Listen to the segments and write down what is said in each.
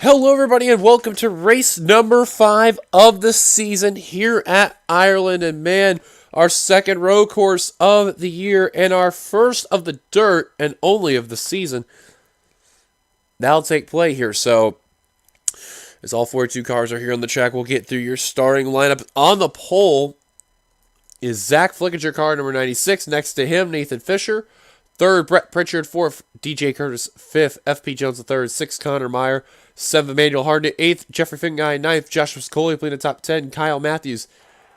Hello everybody and welcome to race number 5 of the season here at Ireland. And man, our second road course of the year and our first of the dirt and only of the season. That'll take play here. So as all 42 cars are here on the track, we'll get through your starting lineup. On the pole is Zach Flickinger, car number 96. Next to him, Nathan Fisher. Third, Brett Pritchard. Fourth, DJ Curtis. Fifth, FP Jones III. Sixth, Connor Meyer. Seventh, Emmanuel Hardnett. Eighth, Jeffrey Fingai. Ninth, Joshua Scully. Playing the top 10, Kyle Matthews.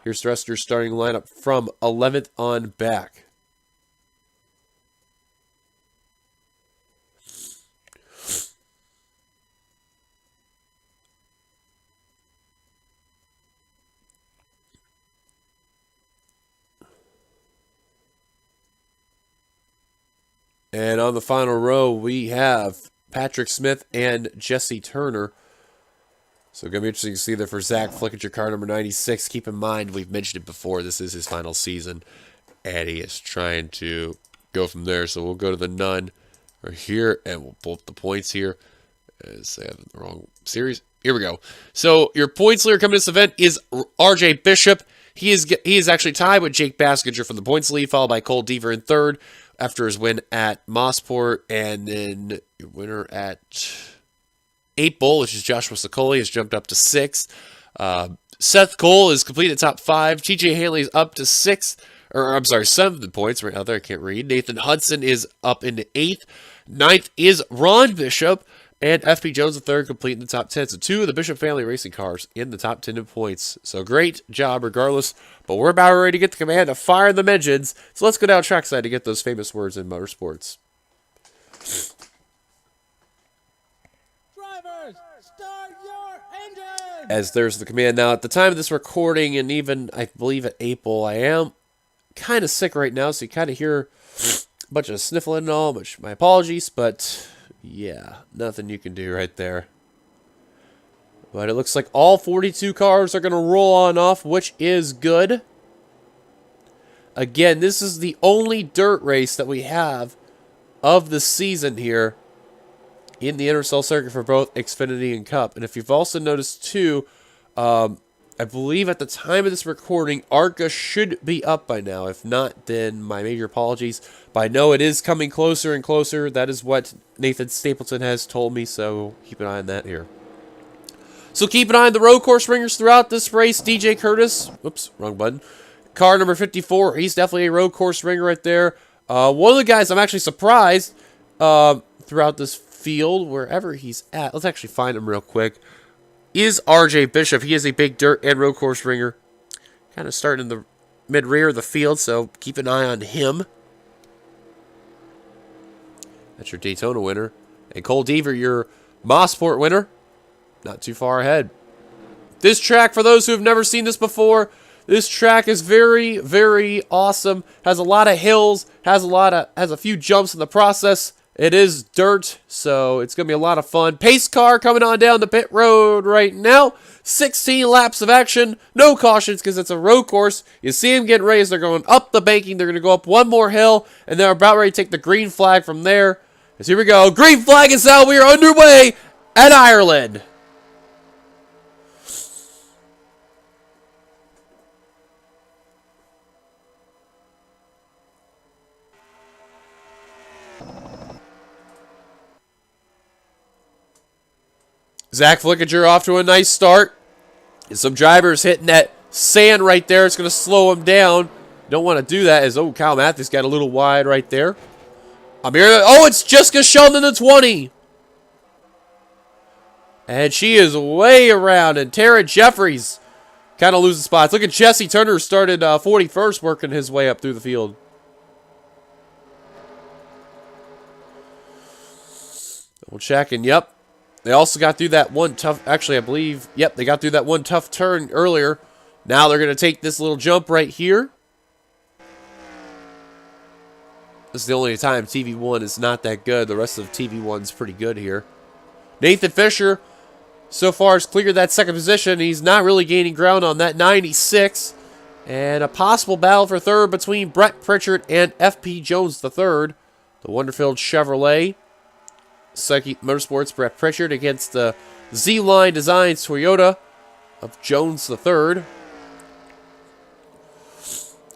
Here's the rest of your starting lineup from 11th on back. And on the final row, we have Patrick Smith and Jesse Turner. So, going to be interesting to see there for Zach Flickinger, car number 96. Keep in mind, we've mentioned it before, this is his final season. And he is trying to go from there. So, we'll go to the none right here, and we'll pull up the points here. As I have the wrong series. Here we go. So, your points leader coming to this event is RJ Bishop. He is actually tied with Jake Baskinger for the points lead, followed by Cole Deaver in third after his win at Mossport, and then your winner at 8 Bowl, which is Joshua Sicoli, has jumped up to 6th. Seth Cole is completed top 5. TJ Hanley is up to 6th, or I'm sorry, 7 points right now there. I can't read. Nathan Hudson is up into 8th. 9th is Ron Bishop. And FP Jones III completing the top 10. So 2 of the Bishop family racing cars in the top 10 in points. So great job regardless. But we're about ready to get the command to fire the engines. So let's go down trackside to get those famous words in motorsports. Drivers, start your engines! As there's the command. Now at the time of this recording, and even I believe at April, I am kind of sick right now. So you kind of hear a bunch of sniffling and all. Which my apologies, but yeah, nothing you can do right there. But it looks like all 42 cars are going to roll on off, which is good. Again, this is the only dirt race that we have of the season here in the NRSL circuit for both Xfinity and Cup. And if you've also noticed too, I believe at the time of this recording, ARCA should be up by now. If not, then my major apologies. But I know it is coming closer and closer. That is what Nathan Stapleton has told me, so keep an eye on that here. So keep an eye on the road course ringers throughout this race. DJ Curtis, oops, wrong button. Car number 54, he's definitely a road course ringer right there. One of the guys I'm actually surprised throughout this field, wherever he's at. Let's actually find him real quick. Is RJ Bishop. He is a big dirt and road course ringer. Kind of starting in the mid-rear of the field, so keep an eye on him. That's your Daytona winner. And Cole Deaver, your Mossport winner. Not too far ahead. This track, for those who have never seen this before, this track is very, very awesome. Has a lot of hills, has a few jumps in the process. It is dirt, so it's going to be a lot of fun. Pace car coming on down the pit road right now. 16 laps of action. No cautions because it's a road course. You see them getting raised. They're going up the banking. They're going to go up one more hill, and they're about ready to take the green flag from there. So here we go. Green flag is out. We are underway at Ireland. Zach Flickinger off to a nice start. And some drivers hitting that sand right there. It's going to slow him down. Don't want to do that as, oh, Kyle Matthews got a little wide right there. It's Jessica Sheldon in the 20. And she is way around. And Tara Jeffries kind of loses spots. Look at Jesse Turner started 41st, working his way up through the field. Double checking, yep. They also got through that one tough, actually, I believe, yep, they got through that one tough turn earlier. Now they're going to take this little jump right here. This is the only time TV1 is not that good. The rest of TV1 is pretty good here. Nathan Fisher, so far, has cleared that second position. He's not really gaining ground on that 96. And a possible battle for third between Brett Pritchard and FP Jones III. The Wonderfield Chevrolet. Psyche Motorsports, Brett Pritchard against the Z-Line Designs Toyota of Jones III.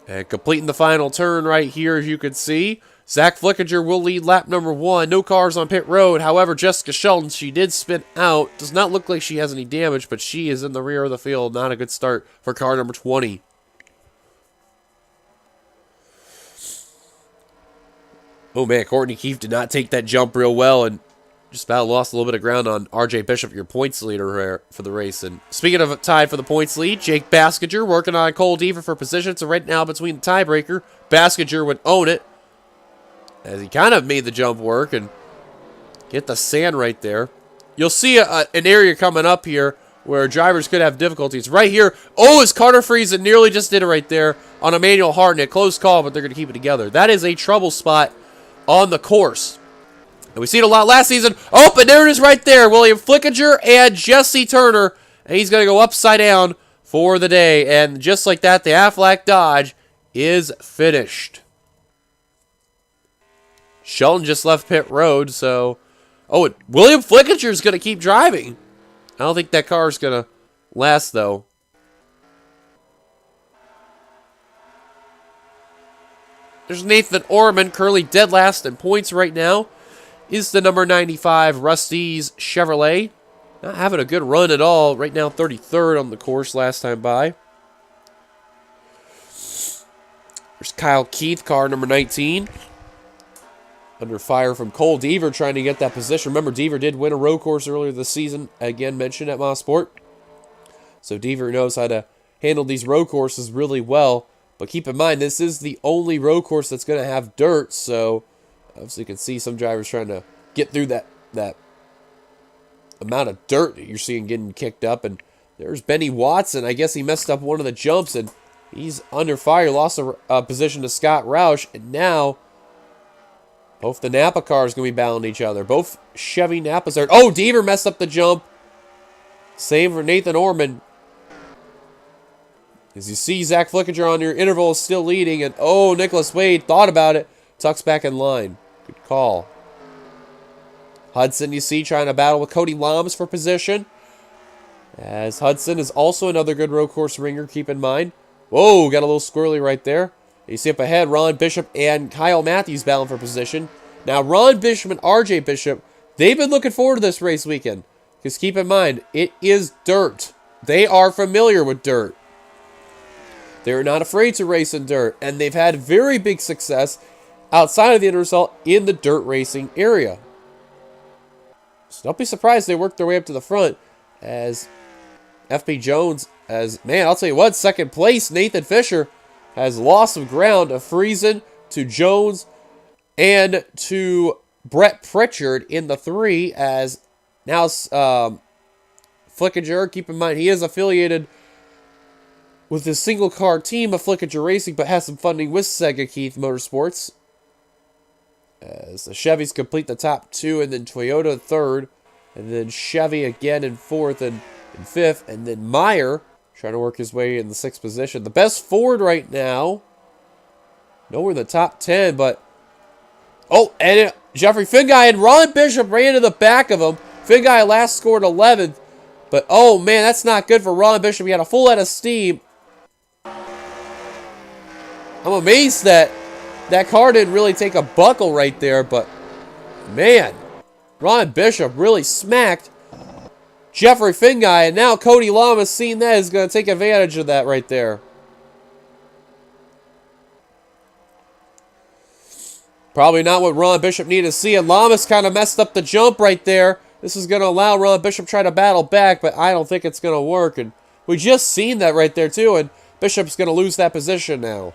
And completing the final turn right here, as you can see, Zach Flickinger will lead lap number 1. No cars on pit road. However, Jessica Shelton, she did spin out. Does not look like she has any damage, but she is in the rear of the field. Not a good start for car number 20. Oh, man, Courtney Keefe did not take that jump real well and just about lost a little bit of ground on RJ Bishop, your points leader for the race. And speaking of tied for the points lead, Jake Baskinger working on Cole Deaver for position. So right now between the tiebreaker, Baskinger would own it, as he kind of made the jump work and get the sand right there. You'll see an area coming up here where drivers could have difficulties. Right here, oh, is Carter Friesen nearly just did it right there on Emmanuel Hartnett. Close call, but they're going to keep it together. That is a trouble spot on the course. And we seen a lot last season. Oh, but there it is right there. William Flickinger and Jesse Turner. And he's going to go upside down for the day. And just like that, the Aflac Dodge is finished. Shelton just left pit road, so... Oh, William Flickinger is going to keep driving. I don't think that car is going to last, though. There's Nathan Orman, currently dead last in points right now. Is the number 95 Rust-eze Chevrolet. Not having a good run at all. Right now, 33rd on the course last time by. There's Kyle Keith, car number 19. Under fire from Cole Deaver, trying to get that position. Remember, Deaver did win a road course earlier this season. Again, mentioned at Mosport. So Deaver knows how to handle these road courses really well. But keep in mind, this is the only road course that's going to have dirt. So obviously you can see some drivers trying to get through that amount of dirt that you're seeing getting kicked up. And there's Benny Watson. I guess he messed up one of the jumps, and he's under fire. Lost a position to Scott Roush. And now both the Napa cars going to be battling each other. Both Chevy Napas are... Oh, Deaver messed up the jump. Same for Nathan Orman. As you see, Zach Flickinger on your interval is still leading. And, oh, Nicholas Wade thought about it. Tucks back in line. Good call. Hudson, you see, trying to battle with Cody Loms for position. As Hudson is also another good road course ringer, keep in mind. Whoa, got a little squirrely right there. You see up ahead, Ron Bishop and Kyle Matthews battling for position. Now, Ron Bishop and RJ Bishop, they've been looking forward to this race weekend. Because keep in mind, it is dirt. They are familiar with dirt. They're not afraid to race in dirt. And they've had very big success outside of the NRSL in the dirt racing area. So don't be surprised they worked their way up to the front. As FP Jones, man, I'll tell you what, second place, Nathan Fisher has lost some ground to Friesen, to Jones, and to Brett Pritchard in the 3. As now Flickinger, keep in mind, he is affiliated with his single car team of Flickinger Racing, but has some funding with Sega Keith Motorsports. As the Chevys complete the top 2, and then Toyota 3rd, and then Chevy again in 4th and 5th, and then Meyer trying to work his way in the 6th position. The best Ford right now, nowhere in the top 10, but... Oh, and Jeffrey Finguy and Ron Bishop ran to the back of him. Finguy last scored 11th, but oh man, that's not good for Ron Bishop. He had a full head of steam. I'm amazed that that car didn't really take a buckle right there, but man, Ron Bishop really smacked Jeffrey Finguy, and now Cody Lamas, seeing that, is going to take advantage of that right there. Probably not what Ron Bishop needed to see, and Lamas kind of messed up the jump right there. This is going to allow Ron Bishop to try to battle back, but I don't think it's going to work. And we just seen that right there too, and Bishop's going to lose that position now.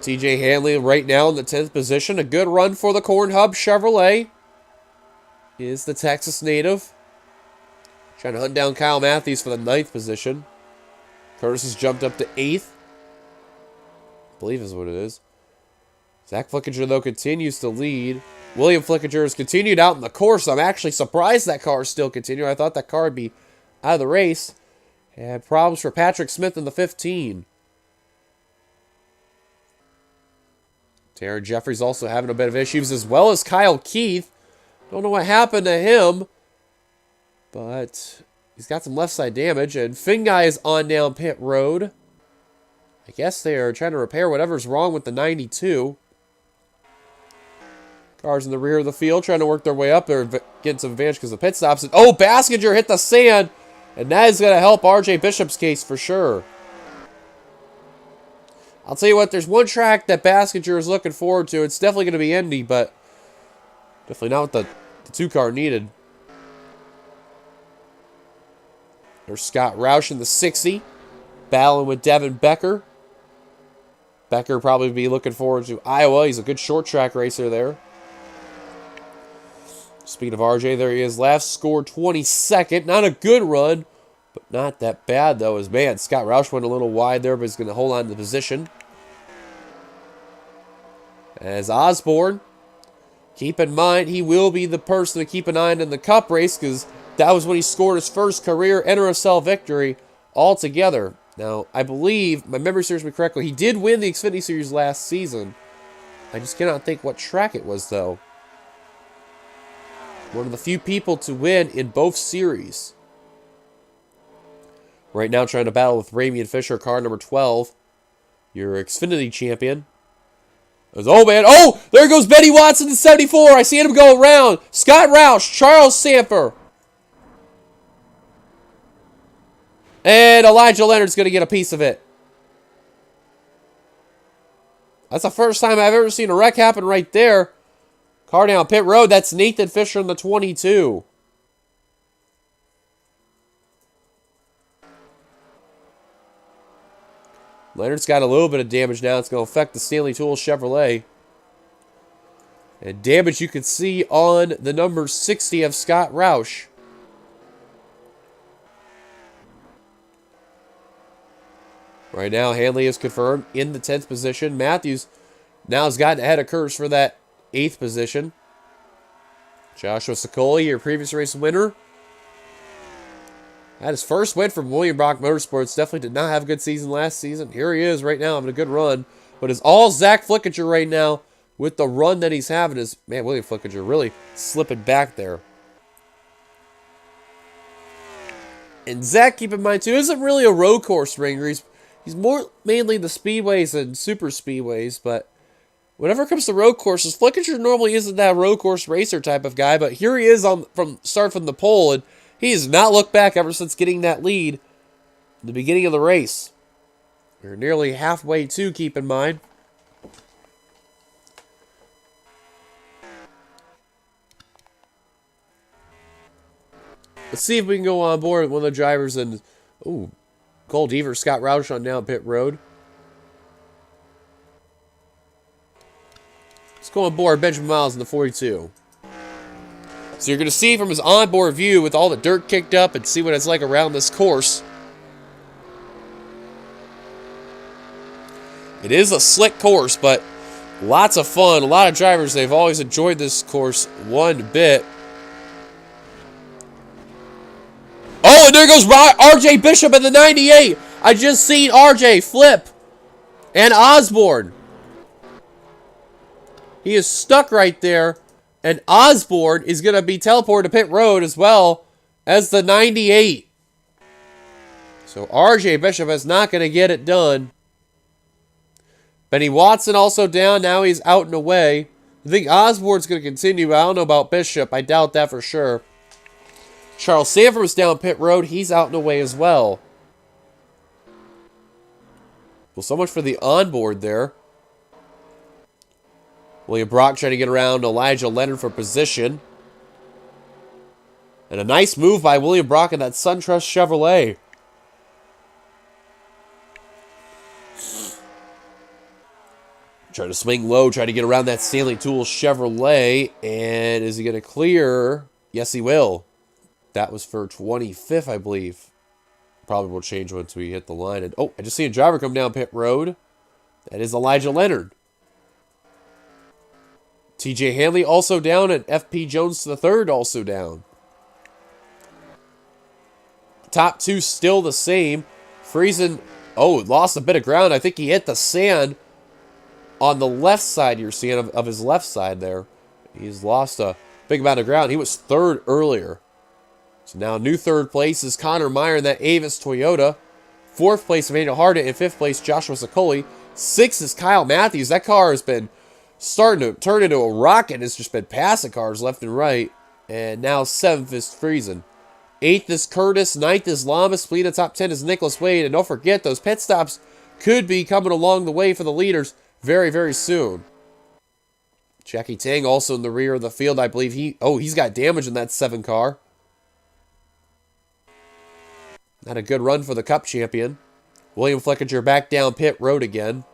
TJ Hanley right now in the 10th position. A good run for the Corn Hub Chevrolet. Is the Texas native. Trying to hunt down Kyle Matthews for the 9th position. Curtis has jumped up to 8th. I believe is what it is. Zach Flickinger, though, continues to lead. William Flickinger has continued out in the course. I'm actually surprised that car is still continuing. I thought that car would be out of the race. Had problems for Patrick Smith in the 15. Taron Jeffries also having a bit of issues, as well as Kyle Keith. Don't know what happened to him, but he's got some left side damage. And Finn Guy is on down pit road. I guess they are trying to repair whatever's wrong with the 92. Cars in the rear of the field trying to work their way up. They're getting some advantage because of pit stops. And, oh, Baskinger hit the sand. And that is going to help RJ Bishop's case for sure. I'll tell you what, there's one track that Baskinger is looking forward to. It's definitely going to be Indy, but definitely not what the 2-car needed. There's Scott Roush in the 60. Battling with Devin Becker. Becker probably be looking forward to Iowa. He's a good short track racer there. Speaking of RJ, there he is. Last score 22nd. Not a good run, but not that bad, though. As man, Scott Roush went a little wide there, but he's going to hold on to the position. As Osborne, keep in mind, he will be the person to keep an eye on in the Cup race, because that was when he scored his first career NRSL victory altogether. Now, I believe, my memory serves me correctly, he did win the Xfinity Series last season. I just cannot think what track it was, though. One of the few people to win in both series. Right now, trying to battle with Ramian Fisher, car number 12. Your Xfinity champion. Oh, man. Oh, there goes Benny Watson in 74. I see him go around. Scott Roush, Charles Samper. And Elijah Leonard's going to get a piece of it. That's the first time I've ever seen a wreck happen right there. Car down pit road. That's Nathan Fisher in the 22. Leonard's got a little bit of damage now. It's going to affect the Stanley Tools Chevrolet. And damage you can see on the number 60 of Scott Roush. Right now, Hanley is confirmed in the 10th position. Matthews now has gotten ahead of Kurz for that 8th position. Joshua Sicoli, your previous race winner. Had his first win from William Brock Motorsports. Definitely did not have a good season last season. Here he is right now having a good run. But it's all Zach Flickinger right now with the run that he's having. Is man, William Flickinger really slipping back there. And Zach, keep in mind too, isn't really a road course ringer. He's more mainly the speedways and super speedways, but whenever it comes to road courses, Flickinger normally isn't that road course racer type of guy, but here he is from the pole, and he has not looked back ever since getting that lead in the beginning of the race. We're nearly halfway to, keep in mind. Let's see if we can go on board with one of the drivers. And ooh, Cole Deaver, Scott Roush on down pit road. Let's go on board Benjamin Miles in the 42. So you're going to see from his onboard view with all the dirt kicked up and see what it's like around this course. It is a slick course, but lots of fun. A lot of drivers, they've always enjoyed this course one bit. Oh, and there goes RJ Bishop at the 98. I just seen RJ flip. And Osborne. He is stuck right there. And Osborne is going to be teleported to pit road as well as the 98. So RJ Bishop is not going to get it done. Benny Watson also down. Now he's out and away. I think Osborne's going to continue. I don't know about Bishop. I doubt that for sure. Charles Sanford was down pit road. He's out and away as well. Well, so much for the onboard there. William Brock trying to get around Elijah Leonard for position. And a nice move by William Brock in that SunTrust Chevrolet. Trying to swing low, trying to get around that Stanley Tools Chevrolet. And is he going to clear? Yes, he will. That was for 25th, I believe. Probably will change once we hit the line. And oh, I just see a driver come down pit road. That is Elijah Leonard. TJ Hanley also down, and FP Jones III also down. Top two still the same. Friesen, oh, lost a bit of ground. I think he hit the sand. on the left side, you're seeing of his left side there. He's lost a big amount of ground. He was third earlier. So now new third place is Connor Meyer in that Avis Toyota. Fourth place, Emmanuel Harden. In fifth place, Joshua Sicoli. Sixth is Kyle Matthews. That car has been starting to turn into a rocket. It's just been passing cars left and right. And now seventh is Friesen. Eighth is Curtis. Ninth is Lamas. Leading the top 10 is Nicholas Wade. And don't forget, those pit stops could be coming along the way for the leaders very, very soon. Jackie Tang also in the rear of the field. I believe he's got damage in that 7 car. Not a good run for the Cup champion. William Flickinger back down pit road again.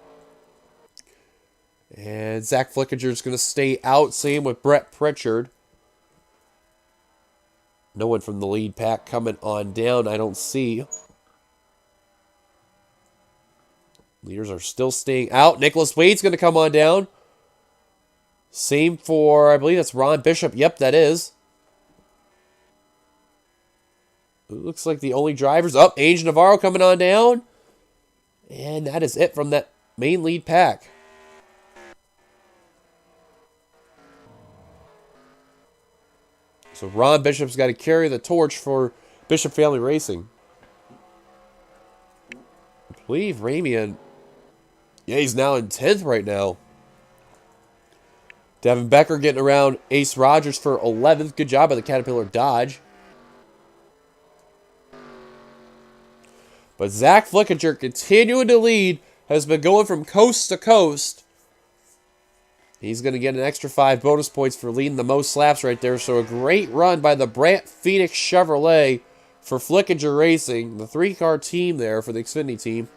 And Zach Flickinger's going to stay out. Same with Brett Pritchard. No one from the lead pack coming on down, I don't see. Leaders are still staying out. Nicholas Wade's going to come on down. Same for, I believe that's Ron Bishop. Yep, that is. It looks like the only drivers up. Ange Navarro coming on down. And that is it from that main lead pack. So Ron Bishop's got to carry the torch for Bishop Family Racing. I believe Ramian, yeah, he's now in 10th right now. Devin Becker getting around Ace Rogers for 11th. Good job by the Caterpillar Dodge. But Zach Flickinger continuing to lead, has been going from coast to coast. He's going to get an extra 5 bonus points for leading the most laps right there. So a great run by the Brant Phoenix Chevrolet for Flickinger Racing, the 3-car team there for the Xfinity team.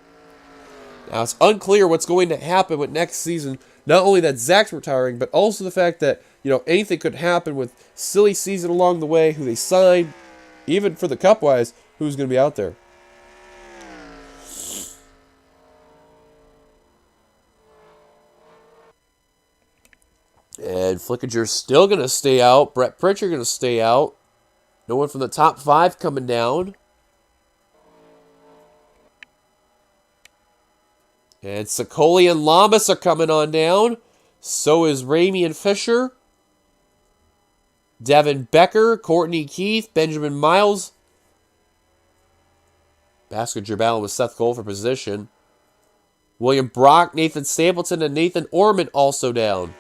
Now it's unclear what's going to happen with next season. Not only that Zach's retiring, but also the fact that, anything could happen with silly season along the way, who they signed, even for the Cup-wise, who's going to be out there. And Flickinger's still going to stay out. Brett Pritchard going to stay out. No one from the top 5 coming down. And Sicoli and Lamas are coming on down. So is Ramey and Fisher. Devin Becker, Courtney Keith, Benjamin Miles. Baskinger battle with Seth Cole for position. William Brock, Nathan Stapleton, and Nathan Orman also down.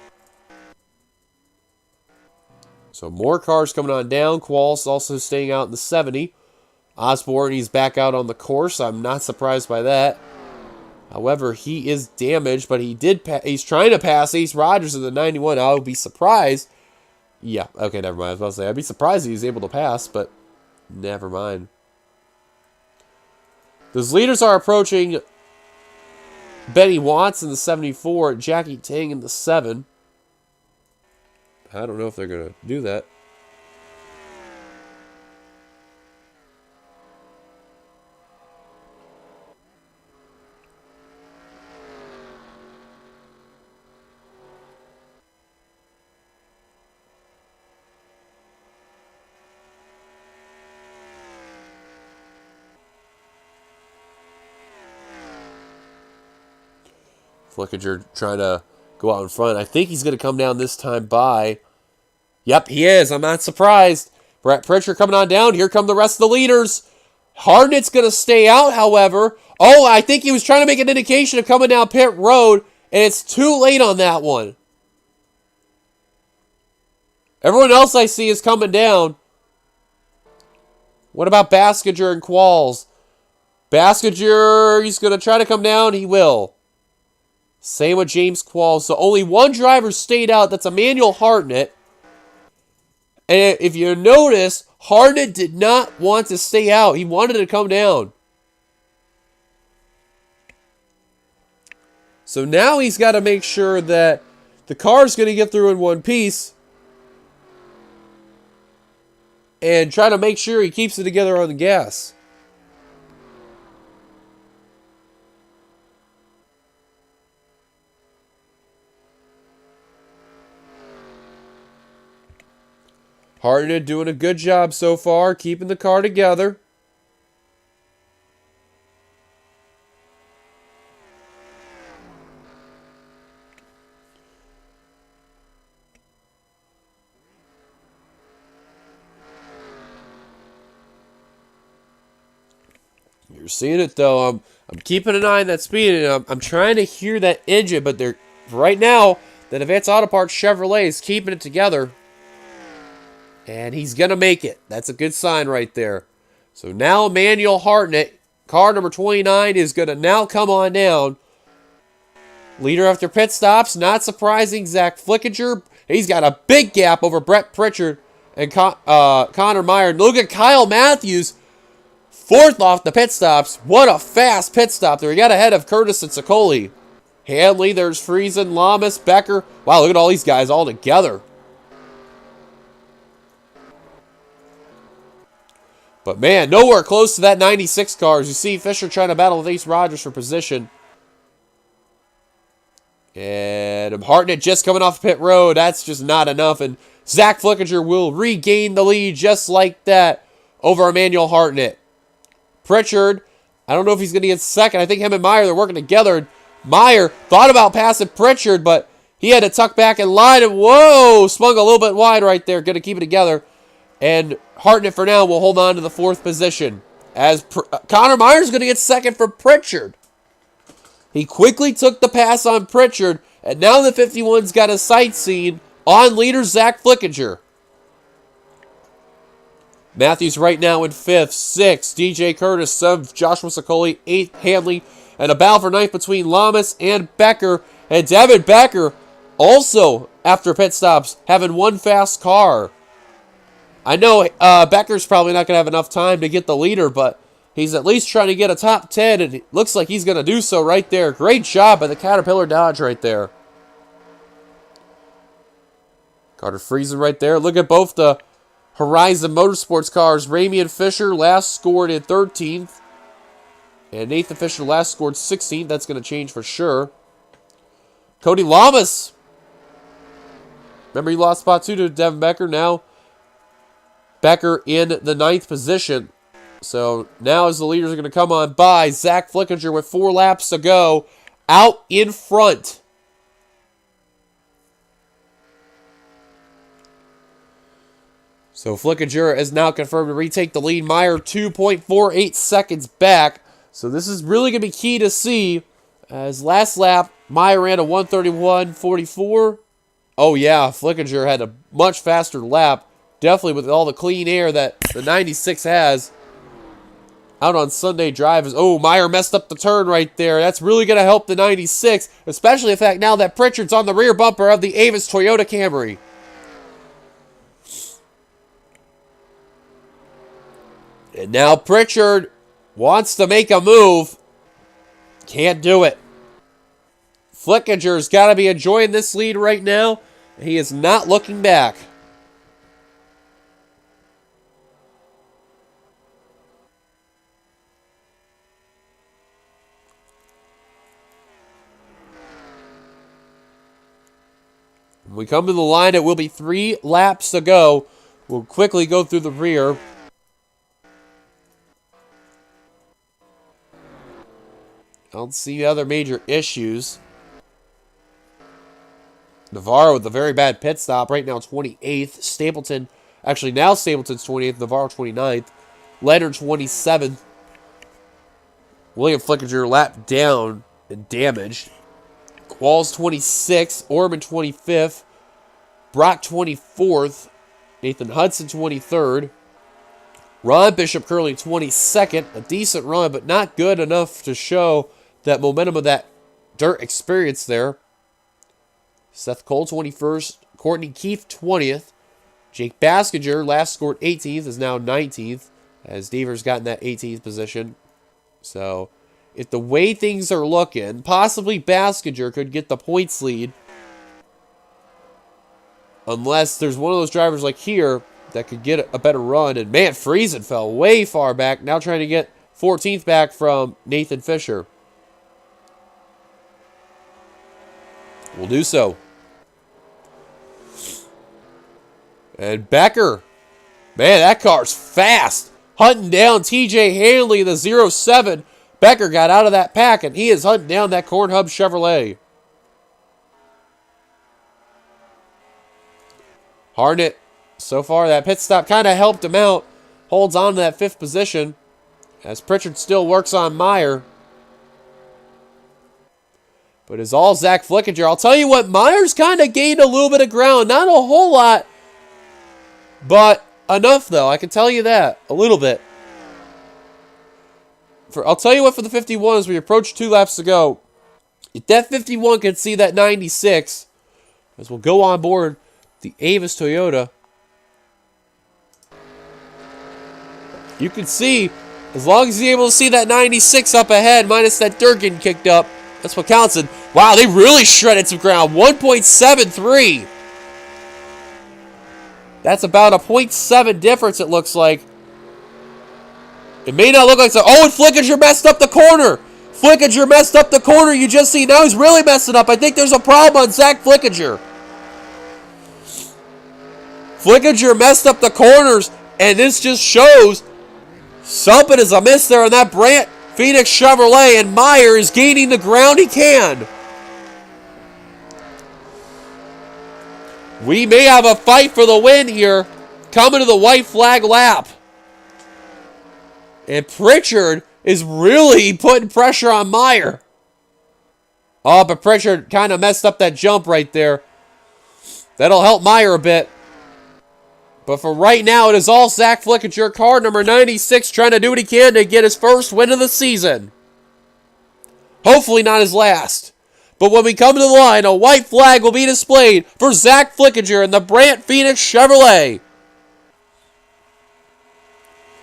So more cars coming on down. Qualls also staying out in the 70. Osborne, he's back out on the course. I'm not surprised by that. However, he is damaged, but he's trying to pass Ace Rogers in the 91. I would be surprised. Yeah, okay, never mind. I was about to say, I'd be surprised if he was able to pass, but never mind. Those leaders are approaching Benny Watts in the 74, Jackie Tang in the 7. I don't know if they're going to do that. Flickinger trying to go out in front. I think he's going to come down this time by. Yep, he is. I'm not surprised. Brett Pritchard coming on down. Here come the rest of the leaders. Hartnett's going to stay out, however. Oh, I think he was trying to make an indication of coming down pit road, and it's too late on that one. Everyone else I see is coming down. What about Baskinger and Qualls? Baskinger, he's going to try to come down. He will. Same with James Qualls. So only one driver stayed out. That's Emmanuel Hartnett. And if you notice, Hartnett did not want to stay out. He wanted to come down. So now he's got to make sure that the car's going to get through in one piece. And try to make sure he keeps it together on the gas. Hartnett doing a good job so far, keeping the car together. You're seeing it, though. I'm keeping an eye on that speed, and I'm trying to hear that engine, but they're right now, that Advanced Auto Parts Chevrolet is keeping it together. And he's going to make it. That's a good sign right there. So now Emmanuel Hartnett, car number 29, is going to now come on down. Leader after pit stops. Not surprising, Zach Flickinger. He's got a big gap over Brett Pritchard and Connor Meyer. Look at Kyle Matthews, fourth off the pit stops. What a fast pit stop there. He got ahead of Curtis and Sicoli. Hanley, there's Friesen, Lamas, Becker. Wow, look at all these guys all together. But man, nowhere close to that 96 car. As you see, Fisher trying to battle with Ace Rogers for position. And Hartnett just coming off pit road. That's just not enough. And Zach Flickinger will regain the lead just like that over Emmanuel Hartnett. Pritchard, I don't know if he's going to get second. I think him and Meyer, they're working together. Meyer thought about passing Pritchard, but he had to tuck back in line. And whoa, swung a little bit wide right there. Going to keep it together. And Hartnett, for now, will hold on to the fourth position. As Connor Meyer's going to get second for Pritchard. He quickly took the pass on Pritchard. And now the 51's got a sight scene on leader Zach Flickinger. Matthews right now in fifth. Sixth, DJ Curtis. Seventh, Joshua Sicoli. Eighth, Hanley. And a battle for ninth between Lamas and Becker. And Devin Becker also, after pit stops, having one fast car. I know Becker's probably not going to have enough time to get the leader, but he's at least trying to get a top 10, and it looks like he's going to do so right there. Great job by the Caterpillar Dodge right there. Carter Friesen right there. Look at both the Horizon Motorsports cars. Ramian Fisher last scored in 13th, and Nathan Fisher last scored 16th. That's going to change for sure. Cody Lamas. Remember, he lost spot 2 to Devin Becker. Now Becker in the 9th position. So now as the leaders are going to come on by, Zach Flickinger with 4 laps to go out in front. So Flickinger is now confirmed to retake the lead. Meyer 2.48 seconds back. So this is really going to be key to see. As last lap, Meyer ran a 1:31.44. Oh yeah, Flickinger had a much faster lap. Definitely with all the clean air that the 96 has. Out on Sunday drive. Oh, Meyer messed up the turn right there. That's really going to help the 96. Especially the fact now that Pritchard's on the rear bumper of the Avis Toyota Camry. And now Pritchard wants to make a move. Can't do it. Flickinger's got to be enjoying this lead right now. He is not looking back. When we come to the line, it will be 3 laps to go. We'll quickly go through the rear. I don't see other major issues. Navarro with a very bad pit stop. Right now, 28th. Stapleton, actually now Stapleton's 28th. Navarro, 29th. Leonard, 27th. William Flickinger lapped down and damaged. Qualls, 26th. Orman, 25th. Brock, 24th. Nathan Hudson, 23rd. Ron Bishop Curley, 22nd. A decent run, but not good enough to show that momentum of that dirt experience there. Seth Cole, 21st. Courtney Keith, 20th. Jake Baskinger, last scored 18th, is now 19th, as Devers got in that 18th position. So, if the way things are looking, possibly Baskinger could get the points lead. Unless there's one of those drivers like here that could get a better run. And man, Friesen fell way far back. Now trying to get 14th back from Nathan Fisher. We'll do so. And Becker. Man, that car's fast. Hunting down TJ Hanley, the 07. Becker got out of that pack, and he is hunting down that Corn Hub Chevrolet. Hartnett, so far, that pit stop kind of helped him out. Holds on to that 5th position. As Pritchard still works on Meyer. But it's all Zach Flickinger. I'll tell you what, Meyer's kind of gained a little bit of ground. Not a whole lot, but enough, though. I can tell you that. A little bit. I'll tell you what, for the 51, as we approach 2 laps to go, if that 51 can see that 96, as we'll go on board the Avis Toyota, you can see, as long as he's able to see that 96 up ahead, minus that dirt getting kicked up, that's what counts. And wow, they really shredded some ground. 1.73. That's about a 0.7 difference, it looks like. It may not look like so. Oh, and Flickinger messed up the corner. Flickinger messed up the corner. You just see now he's really messing up. I think there's a problem on Zach Flickinger. Flickinger messed up the corners, and this just shows something is amiss there on that Brandt Phoenix Chevrolet, and Meyer is gaining the ground he can. We may have a fight for the win here coming to the white flag lap. And Pritchard is really putting pressure on Meyer. Oh, but Pritchard kind of messed up that jump right there. That'll help Meyer a bit. But for right now, it is all Zach Flickinger, car number 96, trying to do what he can to get his first win of the season. Hopefully not his last. But when we come to the line, a white flag will be displayed for Zach Flickinger in the Brandt Phoenix Chevrolet.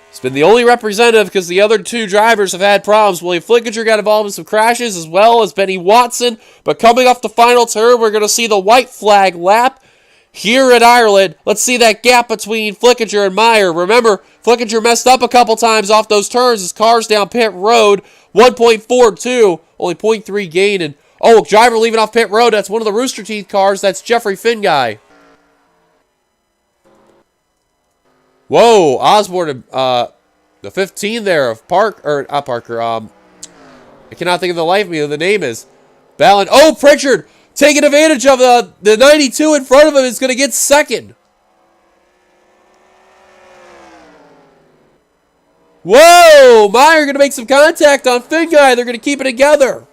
It's been the only representative because the other 2 drivers have had problems. William Flickinger got involved in some crashes as well as Benny Watson. But coming off the final turn, we're going to see the white flag lap here at Ireland. Let's see that gap between Flickinger and Meyer. Remember, Flickinger messed up a couple times off those turns. His car's down pit road. 1.42, only 0.3 gain. And oh, driver leaving off pit road. That's one of the Rooster Teeth cars. That's Jeffrey Finguy. Whoa, Osborne, the 15 there of not Parker, I cannot think of the life of me who the name is. Ballin. Oh, Pritchard taking advantage of the 92 in front of him is going to get second. Whoa, Meyer going to make some contact on Finguy. They're going to keep it together.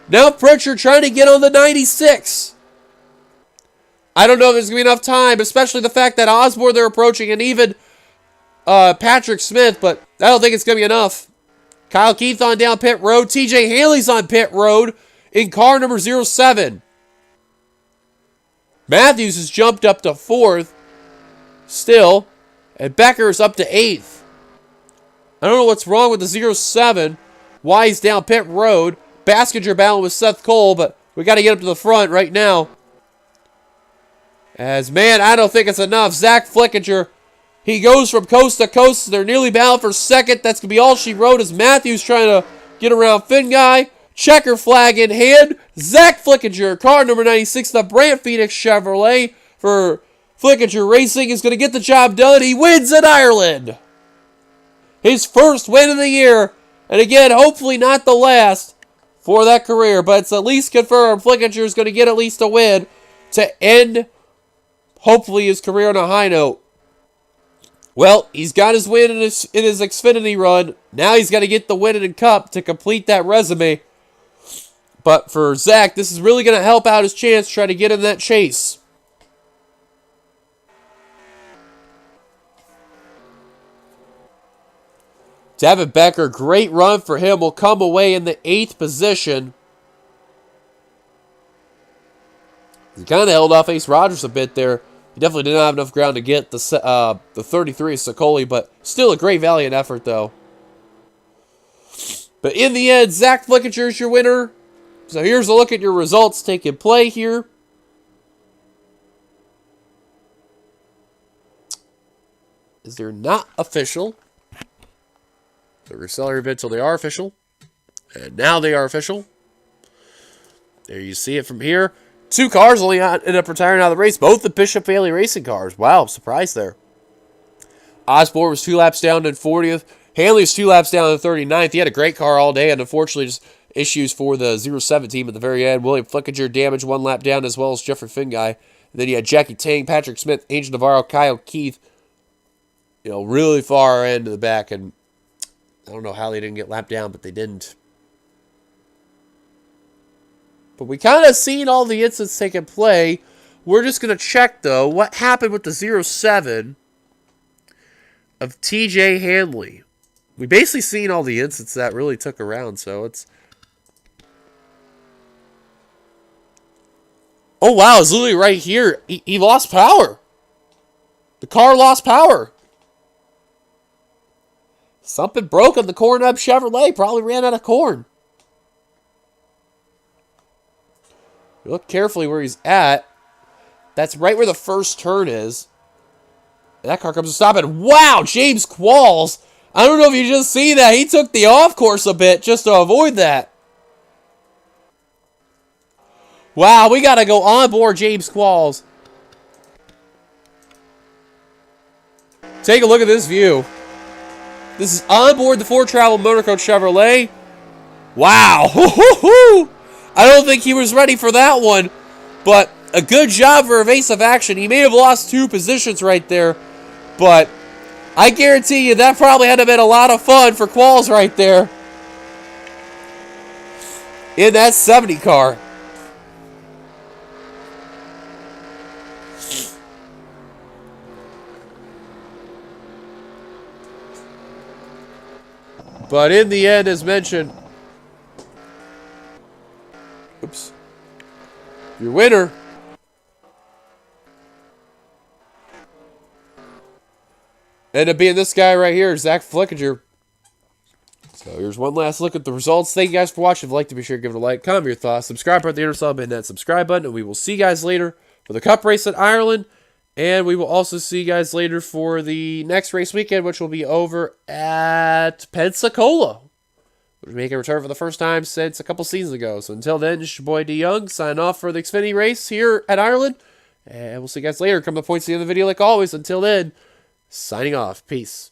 Now Pritchard trying to get on the 96. I don't know if there's going to be enough time, especially the fact that Osborne they're approaching, and even Patrick Smith, but I don't think it's going to be enough. Kyle Keith on down pit road. TJ Haley's on pit road in car number 07. Matthews has jumped up to 4th still, and Becker's up to 8th. I don't know what's wrong with the 07, why he's down pit road. Baskinger battling with Seth Cole, but we got to get up to the front right now. As, man, I don't think it's enough. Zach Flickinger, he goes from coast to coast. They're nearly bound for second. That's going to be all she wrote as Matthews trying to get around Finguy. Checker flag in hand. Zach Flickinger, car number 96, the Brandt Phoenix Chevrolet for Flickinger Racing is going to get the job done. He wins in Ireland. His first win of the year. And again, hopefully not the last for that career. But it's at least confirmed Flickinger is going to get at least a win to end hopefully his career on a high note. Well, he's got his win in his Xfinity run. Now he's got to get the win in the Cup to complete that resume. But for Zach, this is really going to help out his chance to try to get in that chase. Devin Becker, great run for him, will come away in the 8th position. He kind of held off Ace Rogers a bit there. He definitely didn't have enough ground to get the 33 of Sicoli, but still a great valiant effort, though. But in the end, Zach Flickinger is your winner. So here's a look at your results taking play here. Is there not official? So we're selling a bit until they are official. And now they are official. There you see it from here. 2 cars only ended up retiring out of the race. Both the Bishop family racing cars. Wow, surprise there. Osborne was 2 laps down in 40th. Hanley was 2 laps down in 39th. He had a great car all day, and unfortunately just issues for the 07 team at the very end. William Flickinger damaged 1 lap down, as well as Jeffrey Finguy. And then you had Jackie Tang, Patrick Smith, Angel Navarro, Kyle Keith, really far into the back, and I don't know how they didn't get lapped down, but they didn't. But we kind of seen all the incidents taking play. We're just going to check, though, what happened with the 07 of TJ Hanley. We basically seen all the incidents that really took around, so it's... Oh, wow, it's literally right here. He lost power. The car lost power. Something broke on the corn up Chevrolet. Probably ran out of corn. Look carefully where he's at. That's right where the first turn is. And that car comes to stop, and wow, James Qualls. I don't know if you just see that. He took the off course a bit just to avoid that. Wow, we got to go on board James Qualls. Take a look at this view. This is on board the Ford Travel Motor Coach Chevrolet. Wow. I don't think he was ready for that one, but a good job for evasive action. He may have lost 2 positions right there, but I guarantee you that probably had to have been a lot of fun for Qualls right there in that 70 car. But in the end, as mentioned, your winner ended up being this guy right here, Zach Flickinger. So here's one last look at the results. Thank you guys for watching. If you'd like to, be sure to give it a like, comment your thoughts, subscribe at the NRSL, hit that subscribe button, and we will see you guys later for the Cup race at Ireland. And we will also see you guys later for the next race weekend, which will be over at Pensacola. We're making a return for the first time since a couple seasons ago. So until then, it's your boy D Young, signing off for the Xfinity race here at Ireland. And we'll see you guys later. Come to the points at the end of the video like always. Until then, signing off. Peace.